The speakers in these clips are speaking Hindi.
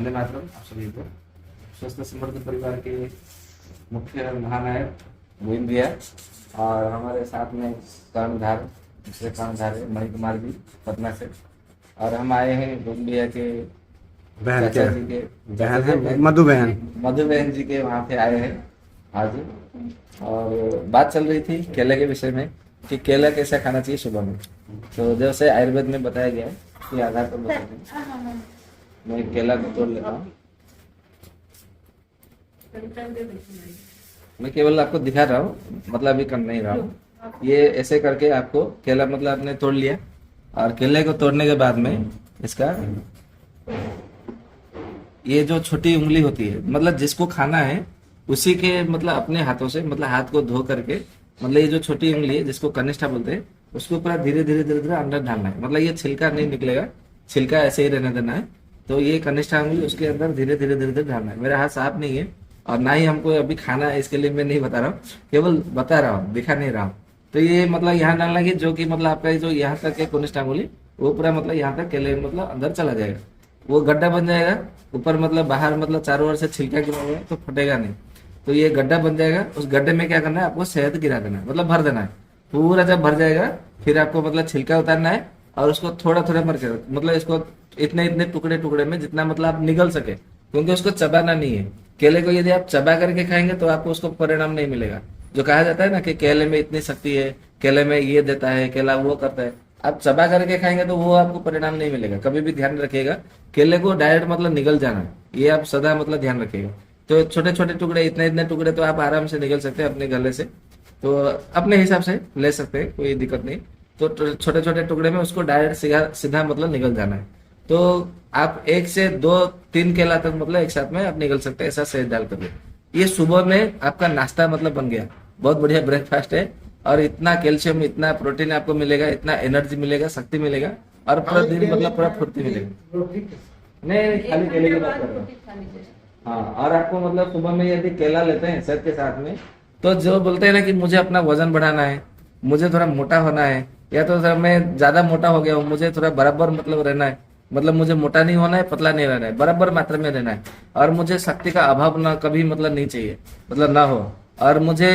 वंदे मातरम। आप सभी को स्वस्थ समृद्ध परिवार के मुख्य महानायक गोविंद भैया और हमारे साथ में कर्णधार दूसरे कर्णधार है मणि कुमार जी पटना से। और हम आए हैं गोविंद भैया के बहन चाचा के जी के बहन है मधु बहन। मधु बहन जी के वहाँ पे आए हैं आज। और बात चल रही थी केले के विषय में कि केला कैसा खाना चाहिए सुबह में। तो जैसे आयुर्वेद में बताया गया है कि आधार पर बताया मैं केला को तोड़ लेता हूँ। मैं केवल आपको दिखा रहा हूँ, मतलब अभी कर नहीं रहा हूँ। ये ऐसे करके आपको केला मतलब आपने तोड़ लिया और केले को तोड़ने के बाद में इसका ये जो छोटी उंगली होती है मतलब जिसको खाना है उसी के मतलब अपने हाथों से मतलब हाथ को धो करके मतलब ये जो छोटी उंगली है जिसको कनिष्ठा बोलते हैं उसको पूरा धीरे धीरे धीरे धीरे अंदर डालना है। मतलब ये छिलका नहीं निकलेगा, छिलका ऐसे ही रहने देना है। तो ये कनिष्ठा उंगली उसके अंदर धीरे धीरे धीरे धीरे डालना है। मेरा हाथ साफ नहीं है और ना ही हमको अभी खाना है, इसके लिए मैं नहीं बता रहा हूँ, केवल बता रहा हूँ, दिखा नहीं रहा हूँ। तो ये मतलब यहाँ डालना है जो कि मतलब आपका जो यहाँ तक है कनिष्ठा उंगली वो पूरा मतलब यहाँ तक केले मतलब अंदर चला जाएगा। वो गड्ढा बन जाएगा ऊपर मतलब बाहर मतलब चारों ओर से छिलका गिरा हुआ है तो फटेगा नहीं। तो ये गड्ढा बन जाएगा। उस गड्ढे में क्या करना है आपको शहद गिरा देना है, मतलब भर देना है। पूरा जब भर जाएगा फिर आपको मतलब छिलका उतारना है और उसको थोड़ा थोड़ा मर के मतलब इसको इतने इतने टुकड़े टुकड़े में जितना मतलब आप निगल सके, क्योंकि उसको चबाना नहीं है। केले को यदि आप चबा करके खाएंगे तो आपको उसको परिणाम नहीं मिलेगा। जो कहा जाता है ना कि केले में इतनी शक्ति है, केले में ये देता है, केला वो करता है, आप चबा करके खाएंगे तो वो आपको परिणाम नहीं मिलेगा। कभी भी ध्यान रखिएगा, केले को डायरेक्ट मतलब निगल जाना है, ये आप सदा मतलब ध्यान रखिएगा। तो छोटे छोटे टुकड़े इतने इतने टुकड़े तो आप आराम से निगल सकते हैं अपने गले से, तो अपने हिसाब से ले सकते हैं, कोई दिक्कत नहीं। तो छोटे छोटे टुकड़े में उसको डायरेक्ट सीधा सीधा मतलब निगल जाना है। तो आप 1 से 2-3 केला तक मतलब एक साथ में आप निगल सकते हैं ऐसा शहद डाल करके। ये सुबह में आपका नाश्ता मतलब बन गया, बहुत बढ़िया ब्रेकफास्ट है। और इतना कैल्शियम इतना प्रोटीन आपको मिलेगा, इतना एनर्जी मिलेगा, शक्ति मिलेगा और पूरा दिन मतलब पूरा फुर्ती मिलेगा। नहीं खाली केले की बात कर रहा हूँ। हाँ, और आपको मतलब सुबह में यदि केला लेते हैं शहद के साथ में तो जो बोलते हैं ना कि मुझे अपना वजन बढ़ाना है, मुझे थोड़ा मोटा होना है, या तो सर मैं ज्यादा मोटा हो गया हूँ, मुझे थोड़ा बराबर मतलब रहना है, मतलब मुझे मोटा नहीं होना है, पतला नहीं रहना है, बराबर मात्रा में रहना है। और मुझे शक्ति का अभाव ना कभी मतलब नहीं चाहिए, मतलब ना हो। और मुझे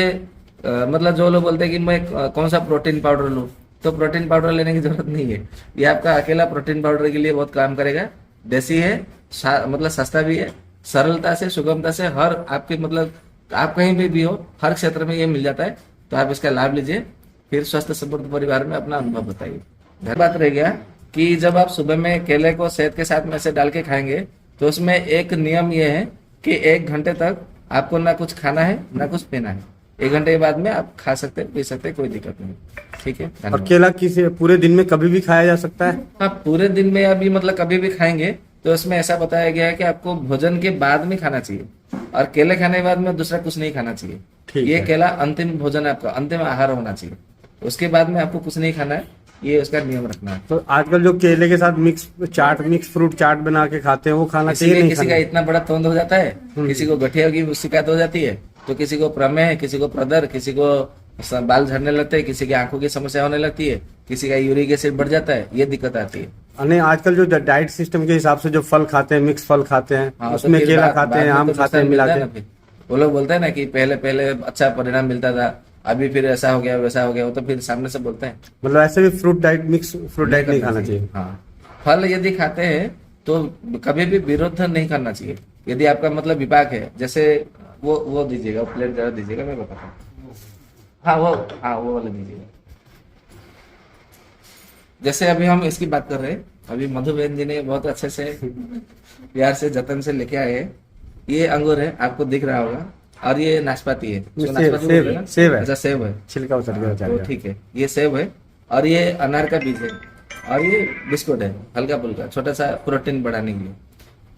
मतलब जो लोग बोलते हैं कि मैं कौन सा प्रोटीन पाउडर लूँ, तो प्रोटीन पाउडर लेने की जरूरत नहीं है। ये आपका अकेला प्रोटीन पाउडर के लिए बहुत काम करेगा। देसी है, मतलब सस्ता भी है, सरलता से सुगमता से हर आपके मतलब आप कहीं भी हो हर क्षेत्र में ये मिल जाता है। तो आप इसका लाभ लीजिए, फिर स्वस्थ समृद्ध परिवार में अपना अनुभव बताइए। घर बात रह गया कि जब आप सुबह में केले को शहद के साथ में से डाल के खाएंगे तो उसमें एक नियम ये है कि 1 घंटे तक आपको ना कुछ खाना है ना कुछ पीना है। 1 घंटे के बाद में आप खा सकते हैं, पी सकते हैं, कोई दिक्कत नहीं। ठीक है। और धन्यवाद। केला किसी पूरे दिन में कभी भी खाया जा सकता है? हाँ, पूरे दिन में अभी मतलब कभी भी खाएंगे तो इसमें ऐसा बताया गया है कि आपको भोजन के बाद में खाना चाहिए और केले खाने के बाद में दूसरा कुछ नहीं खाना चाहिए। ठीक ये है। केला अंतिम भोजन है, आपका अंतिम आहार होना चाहिए। उसके बाद में आपको कुछ नहीं खाना है, ये उसका नियम रखना है। तो आजकल जो केले के साथ मिक्स फ्रूट चाट बना के खाते हैं वो खाना चाहिए नहीं? किसी का इतना बड़ा तोंद हो जाता है, किसी को गठिया की शिकायत हो जाती है, तो किसी को प्रमेह, किसी को प्रदर, किसी को बाल झड़ने लगते हैं, किसी की आंखों की समस्या होने लगती है, किसी का यूरिक एसिड बढ़ जाता है, ये दिक्कत आती है। नहीं, आजकल जो डाइट सिस्टम के हिसाब से जो फल खाते हैं, मिक्स फल खाते हैं, हाँ, तो उसमें फिर केला बाद खाते हैं, में आम तो खाते हैं नुकसान मिला मिलता है के। ना। फिर वो लोग बोलते हैं ना कि पहले पहले अच्छा परिणाम मिलता था, अभी फिर ऐसा हो गया वैसा हो गया, वो तो फिर सामने से बोलते हैं। मतलब ऐसे भी मिक्स फ्रूट डाइट नहीं खाना चाहिए। हाँ, फल यदि खाते हैं तो कभी भी विरोध नहीं करना चाहिए। यदि आपका मतलब विपाक है, जैसे वो दीजिएगा, वो प्लेट जरा दीजिएगा, मैं बताता हूँ। हाँ वो वाला दीजिएगा। जैसे अभी हम इसकी बात कर रहे हैं, अभी मधु बहन जी ने बहुत अच्छे से प्यार से जतन से लेके आए हैं। ये अंगूर है, आपको दिख रहा होगा, और ये नाशपाती है। इसको नाशपाती बोलते हैं ना? सेब है। अच्छा, सेब है, छिलका उतर गया तो बेचारे। ठीक है, ये सेब है और ये अनार का बीज है और ये बिस्कुट है, हल्का फुल्का छोटा सा प्रोटीन बढ़ाने के लिए।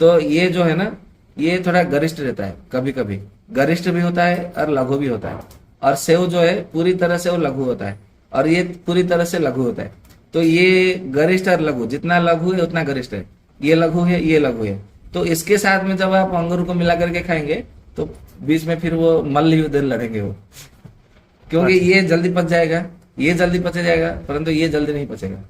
तो ये जो है ना, ये थोड़ा गरिष्ठ रहता है, कभी कभी गरिष्ठ भी होता है और लघु भी होता है। और सेव जो है पूरी तरह से वो लघु होता है और ये पूरी तरह से लघु होता है। तो ये गरिष्ठ और लघु, जितना लघु है उतना गरिष्ठ है, ये लघु है ये लघु है। तो इसके साथ में जब आप अंगूर को मिला करके खाएंगे तो बीच में फिर वो मल्ल युद्ध लड़ेंगे वो, क्योंकि ये जल्दी पच जाएगा, ये जल्दी पच जाएगा, परंतु ये जल्दी नहीं पचेगा।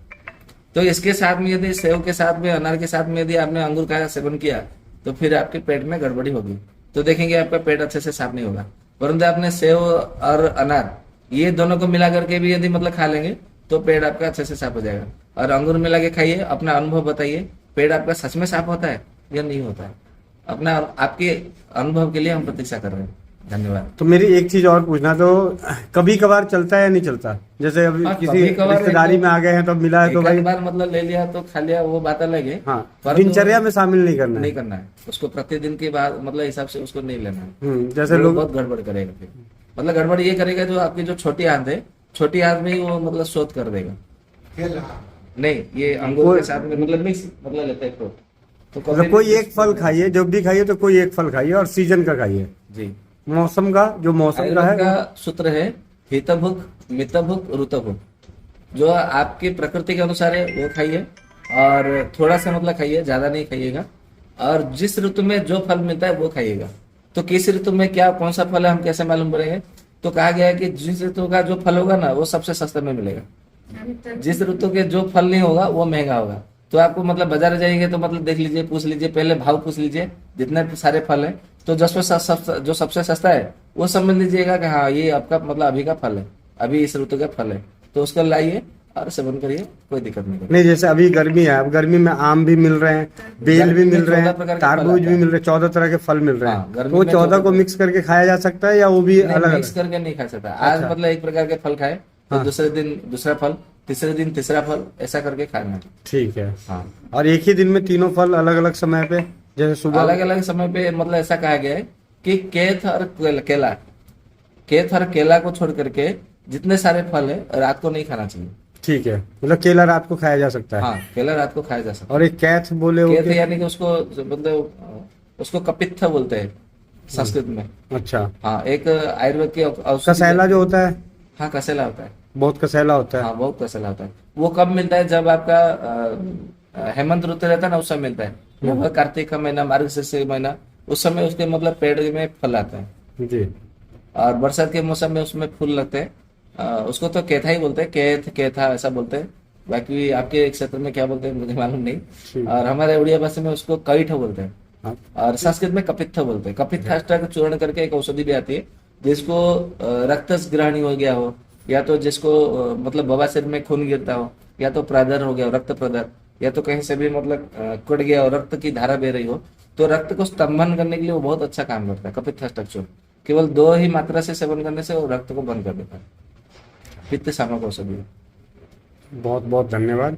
तो इसके साथ में यदि सेव के साथ में, अनार के साथ में यदि आपने अंगूर का सेवन किया तो फिर आपके पेट में गड़बड़ी होगी, तो देखेंगे आपका पेट अच्छे से साफ नहीं होगा। परंतु आपने सेव और अनार ये दोनों को मिला करके भी यदि मतलब खा लेंगे तो पेट आपका अच्छे से साफ हो जाएगा। और अंगूर मिला के खाइए, अपना अनुभव बताइए, पेट आपका सच में साफ होता है या नहीं होता है। अपना आपके अनुभव के लिए हम प्रतीक्षा कर रहे हैं। धन्यवाद। तो मेरी एक चीज और पूछना, तो कभी कभार चलता है या नहीं चलता? जैसे अभी हाँ, किसी कभी-कभार रिश्तेदारी में आ गए हैं तो मिला है तो एक भाई, आध बार मतलब ले लिया तो खा लिया, वो बात अलग है। हाँ, परंतु दिनचर्या में शामिल नहीं करना है। नहीं करना है उसको, प्रतिदिन के बाद मतलब हिसाब से उसको नहीं लेना है। जैसे वो लोग बहुत गड़बड़ करेगा फिर, मतलब गड़बड़ ये करेगा जो आपकी जो छोटी आंत है, छोटी आंत में ही वो मतलब शोध कर देगा। नहीं, ये अंगूर के साथ में मतलब मिक्स मतलब लेते हैं fruit। तो कभी मतलब कोई भी एक फल खाइए, जब भी खाइए तो कोई एक फल खाइए और सीजन का खाइए, जी। मौसम का, जो मौसम का आयुर्वेद है। का सूत्र है हितभुक, मितभुक, रुतभुक। जो आपकी प्रकृति के अनुसार है वो खाइए, और थोड़ा सा मतलब खाइए, ज्यादा नहीं खाइएगा। और जिस ऋतु में जो फल मिलता है वो खाइएगा। तो किस ऋतु में क्या कौन सा फल है हम कैसे मालूम करेंगे? तो कहा गया है कि जिस ऋतु का जो फल होगा ना वो सबसे सस्ते में मिलेगा। जिस ऋतु के जो फल नहीं होगा वो महंगा होगा। तो आपको मतलब बाजार जाएंगे तो मतलब देख लीजिए, पूछ लीजिए, पहले भाव पूछ लीजिए जितने सारे फल है, तो जो सबसे सस्ता है वो समझ लीजिएगा कि हाँ ये आपका मतलब अभी का फल है, अभी इस ऋतु का फल है, तो उसको लाइए और सेवन करिए, कोई दिक्कत नहीं। नहीं, जैसे अभी गर्मी है, अब गर्मी में आम भी मिल रहे हैं, बेल भी मिल रहे 14 प्रकार हैं, के तारबूज फल भी आते मिल रहे हैं, 14 तरह के फल मिल रहे हाँ, हैं। गर्मी तो वो में 14 को 14 मिक्स करके खाया जा सकता है या वो भी अलग मिक्स अलग? करके नहीं खा सकता। आज मतलब एक प्रकार के फल खाए तो हाँ। दूसरे दिन दूसरा फल, तीसरे दिन तीसरा फल, ऐसा करके खाना है। ठीक है। हाँ, और एक ही दिन में तीनों फल अलग अलग समय पे, जैसे सुबह अलग अलग समय पे मतलब ऐसा कहा गया है कि केथ और केला को छोड़ करके जितने सारे फल है रात को नहीं खाना चाहिए। ठीक है, मतलब केला रात को खाया जा सकता है। हाँ, केला रात को खाया जा सकता और एक कैथ बोले है। वो केथ यानी कि उसको मतलब उसको कपित्थ बोलते हैं संस्कृत में। अच्छा, हाँ, एक आयुर्वेद की औषधि। कसेला जो होता है, हाँ, कसेला होता है। बहुत कसेला होता है। हाँ, बहुत कसेला होता है। वो कब मिलता है? जब आपका हेमंत ऋतु रहता है ना, उस समय मिलता है। लगभग कार्तिक का महीना, मार्गशीर्ष महीना, उस समय उसके मतलब पेड़ में फल आता है। जी। और बरसात के मौसम में उसमें फूल लगते हैं। उसको तो केथा ही बोलते हैं, केथा ऐसा बोलते हैं। बाकी आपके क्षेत्र में क्या बोलते हैं मुझे मालूम नहीं। और हमारे उड़िया भाषा में उसको कईठ बोलते हैं। हाँ। और संस्कृत में कपित्थ बोलते हैं। कपित्थाष्टा का चूर्ण करके एक औषधि भी आती है, जिसको रक्त ग्रहणी हो गया हो, या तो जिसको मतलब बवासीर में खून गिरता हो, या तो प्रादर हो गया हो, रक्त प्रादर, या तो कहीं से भी मतलब कट गया हो, रक्त की धारा बह रही हो, तो रक्त को स्तंभन करने के लिए वो बहुत अच्छा काम करता है। कपित्थाष्टक चूर्ण केवल 2 ही मात्रा से सेवन करने से वो रक्त को बंद कर देता है। पित्त शामक औषधि है। बहुत बहुत धन्यवाद।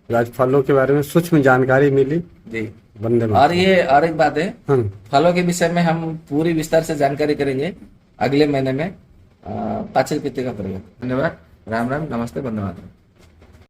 आज फलों के बारे में सूक्ष्म जानकारी मिली। जी। वंदे मातरम। और ये और एक बात है, हाँ। फलों के विषय में हम पूरी विस्तार से जानकारी करेंगे अगले महीने में। पाचन पित्त का प्रयोग। धन्यवाद। राम राम, नमस्ते, वंदे मातरम।